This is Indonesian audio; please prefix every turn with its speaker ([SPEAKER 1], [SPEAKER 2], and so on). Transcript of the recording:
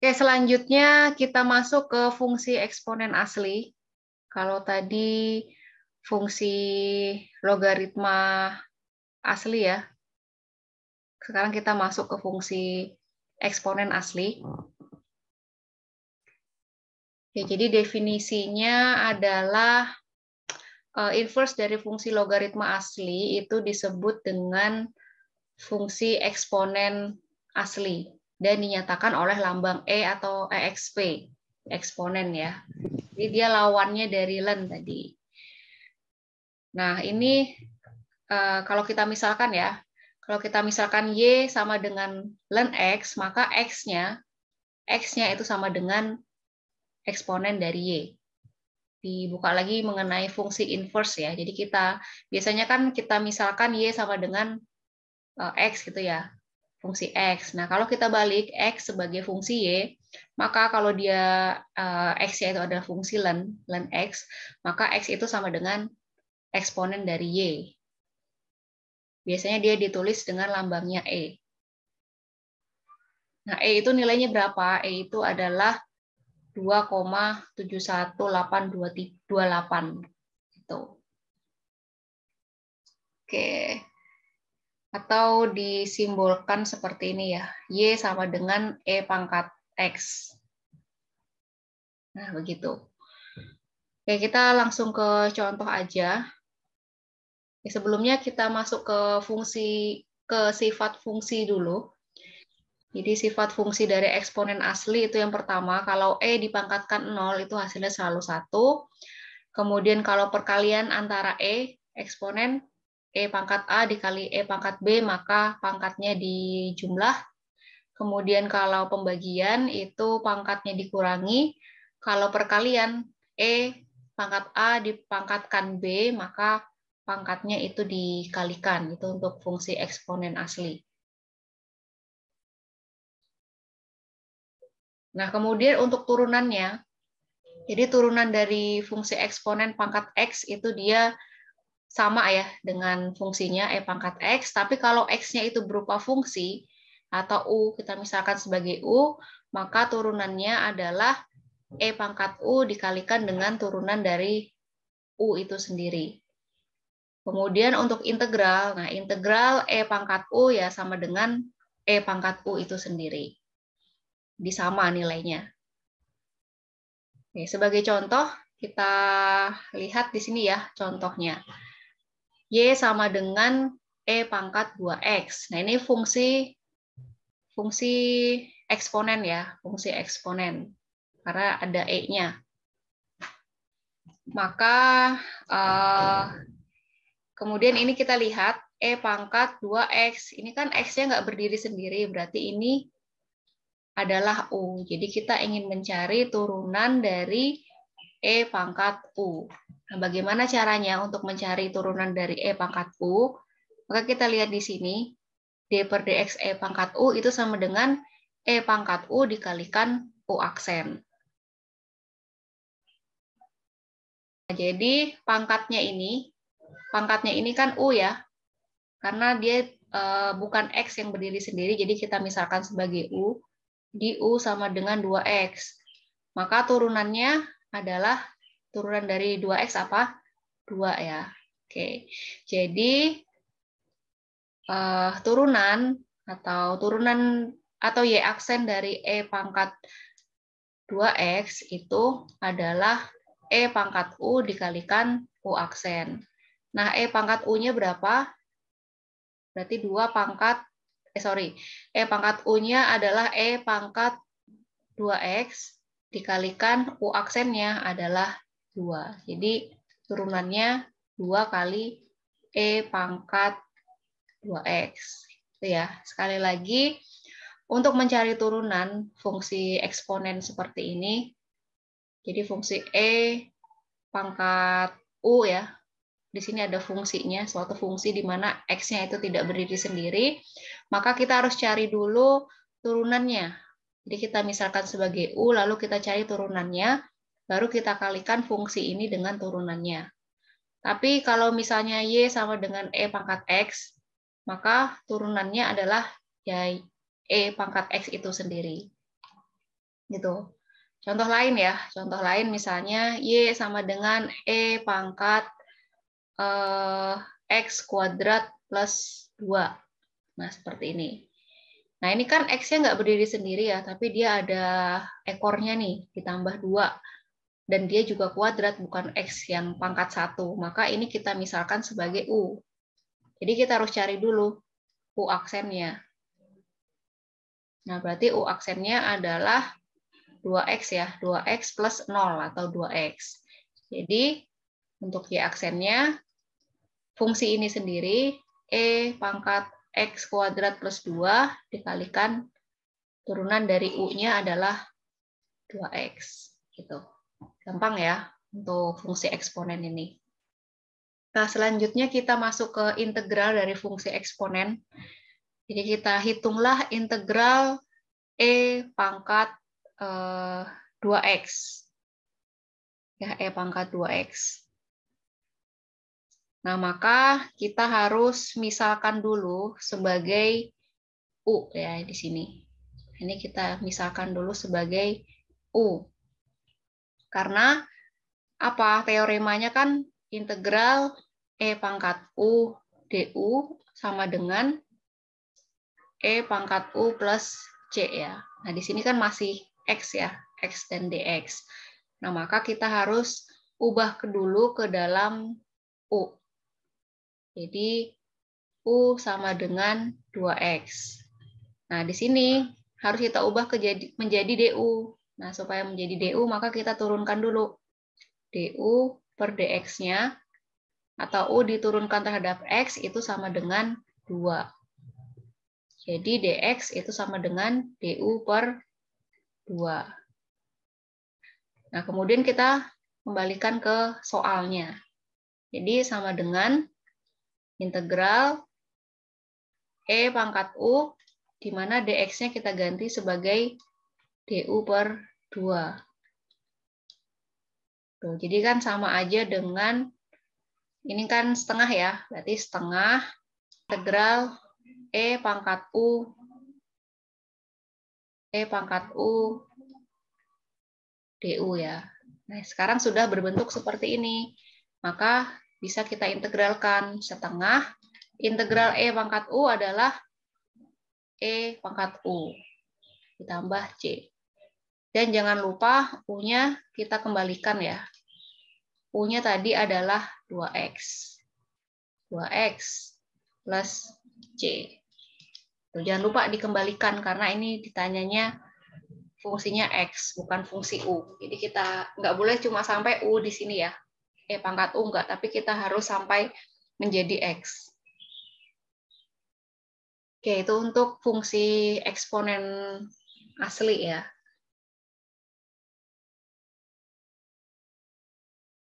[SPEAKER 1] Oke, selanjutnya kita masuk ke fungsi eksponen asli. Kalau tadi fungsi logaritma asli ya, sekarang kita masuk ke fungsi eksponen asli. Oke, jadi definisinya adalah inverse dari fungsi logaritma asli itu disebut dengan fungsi eksponen asli dan dinyatakan oleh lambang E atau EXP, eksponen ya. Jadi dia lawannya dari ln tadi. Nah, ini kalau kita misalkan ya, kalau kita misalkan Y sama dengan ln X, maka X-nya itu sama dengan eksponen dari Y. Dibuka lagi mengenai fungsi inverse ya. Jadi kita biasanya kan kita misalkan Y sama dengan X gitu ya, fungsi X. Nah, kalau kita balik X sebagai fungsi Y, maka kalau dia X-nya itu adalah fungsi ln X, maka X itu sama dengan eksponen dari Y. Biasanya dia ditulis dengan lambangnya E. Nah, E itu nilainya berapa? E itu adalah 2,718228 gitu. Oke. Atau disimbolkan seperti ini ya. Y sama dengan E pangkat X. Nah, begitu. Oke, kita langsung ke contoh aja. Sebelumnya kita masuk ke sifat fungsi dulu. Jadi sifat fungsi dari eksponen asli itu yang pertama, kalau E dipangkatkan 0 itu hasilnya selalu 1. Kemudian kalau perkalian antara E, eksponen E pangkat A dikali E pangkat B, maka pangkatnya dijumlah. Kemudian kalau pembagian itu pangkatnya dikurangi. Kalau perkalian E pangkat A dipangkatkan B, maka pangkatnya itu dikalikan. Itu untuk fungsi eksponen asli. Nah, kemudian untuk turunannya, jadi turunan dari fungsi eksponen pangkat X itu dia sama ya dengan fungsinya E pangkat X, tapi kalau X-nya itu berupa fungsi, atau U, kita misalkan sebagai U, maka turunannya adalah E pangkat U dikalikan dengan turunan dari U itu sendiri. Kemudian untuk integral, nah integral E pangkat U ya sama dengan E pangkat U itu sendiri. Disama nilainya. Oke, sebagai contoh, kita lihat di sini ya contohnya. Y sama dengan E pangkat 2X. Nah, ini fungsi eksponen ya, fungsi eksponen. Karena ada E-nya. Maka kemudian ini kita lihat E pangkat 2X. Ini kan X-nya nggak berdiri sendiri, berarti ini adalah U. Jadi kita ingin mencari turunan dari E pangkat U. Nah, bagaimana caranya untuk mencari turunan dari E pangkat U? Maka kita lihat di sini, D per dx E pangkat U itu sama dengan E pangkat U dikalikan U aksen. Nah, jadi pangkatnya ini kan U ya, karena dia bukan X yang berdiri sendiri, jadi kita misalkan sebagai U, di U sama dengan 2X. Maka turunannya adalah turunan dari 2X apa? 2 ya. Oke, jadi turunan atau Y aksen dari E pangkat 2X itu adalah E pangkat U dikalikan U aksen. Nah, E pangkat U-nya berapa? Berarti 2 pangkat, E pangkat U-nya adalah E pangkat 2X dikalikan U aksennya adalah 2. Jadi turunannya 2 kali E pangkat 2X. Itu ya. Sekali lagi, untuk mencari turunan fungsi eksponen seperti ini, jadi fungsi E pangkat U ya, di sini ada fungsinya, suatu fungsi di mana X-nya itu tidak berdiri sendiri, maka kita harus cari dulu turunannya. Jadi kita misalkan sebagai U, lalu kita cari turunannya, baru kita kalikan fungsi ini dengan turunannya. Tapi kalau misalnya Y sama dengan E pangkat X, maka turunannya adalah ya E pangkat X itu sendiri. Gitu. Contoh lain ya, contoh lain misalnya Y sama dengan E pangkat X kuadrat plus 2. Nah, seperti ini. Nah, ini kan X-nya nggak berdiri sendiri ya, tapi dia ada ekornya nih, ditambah 2. Dan dia juga kuadrat, bukan X yang pangkat 1. Maka ini kita misalkan sebagai U. Jadi kita harus cari dulu U aksennya. Nah, berarti U aksennya adalah 2X ya, 2X plus 0 atau 2X. Jadi, untuk Y aksennya, fungsi ini sendiri, E pangkat X kuadrat plus 2 dikalikan turunan dari U-nya adalah 2X. Gitu. Gampang ya untuk fungsi eksponen ini. Nah, selanjutnya kita masuk ke integral dari fungsi eksponen. Jadi kita hitunglah integral E pangkat 2X. Ya, E pangkat 2X. Nah, maka kita harus misalkan dulu sebagai U ya di sini. Ini kita misalkan dulu sebagai U. Karena apa? Teoremanya kan integral E pangkat U du sama dengan E pangkat U plus C ya. Nah, di sini kan masih X ya, X dan dx. Nah, maka kita harus ubah dulu ke dalam U. Jadi, U sama dengan 2X. Nah, di sini harus kita ubah menjadi DU. Nah, supaya menjadi DU, maka kita turunkan dulu. DU per dx-nya, atau U diturunkan terhadap X, itu sama dengan 2. Jadi, dx itu sama dengan DU per 2. Nah, kemudian kita kembalikan ke soalnya. Jadi, sama dengan integral E pangkat U, di mana dx-nya kita ganti sebagai du per 2. Tuh, jadi kan sama aja dengan, ini kan setengah ya, berarti setengah integral E pangkat U du ya. Nah, sekarang sudah berbentuk seperti ini. Maka bisa kita integralkan setengah. Integral E pangkat U adalah E pangkat U ditambah C. Dan jangan lupa U-nya kita kembalikan ya. U-nya tadi adalah 2X. 2X plus C. Tuh, jangan lupa dikembalikan karena ini ditanyanya fungsinya X, bukan fungsi U. Jadi kita nggak boleh cuma sampai U di sini ya. Pangkat U nggak, tapi kita harus sampai menjadi X. Oke, itu untuk fungsi eksponen asli ya.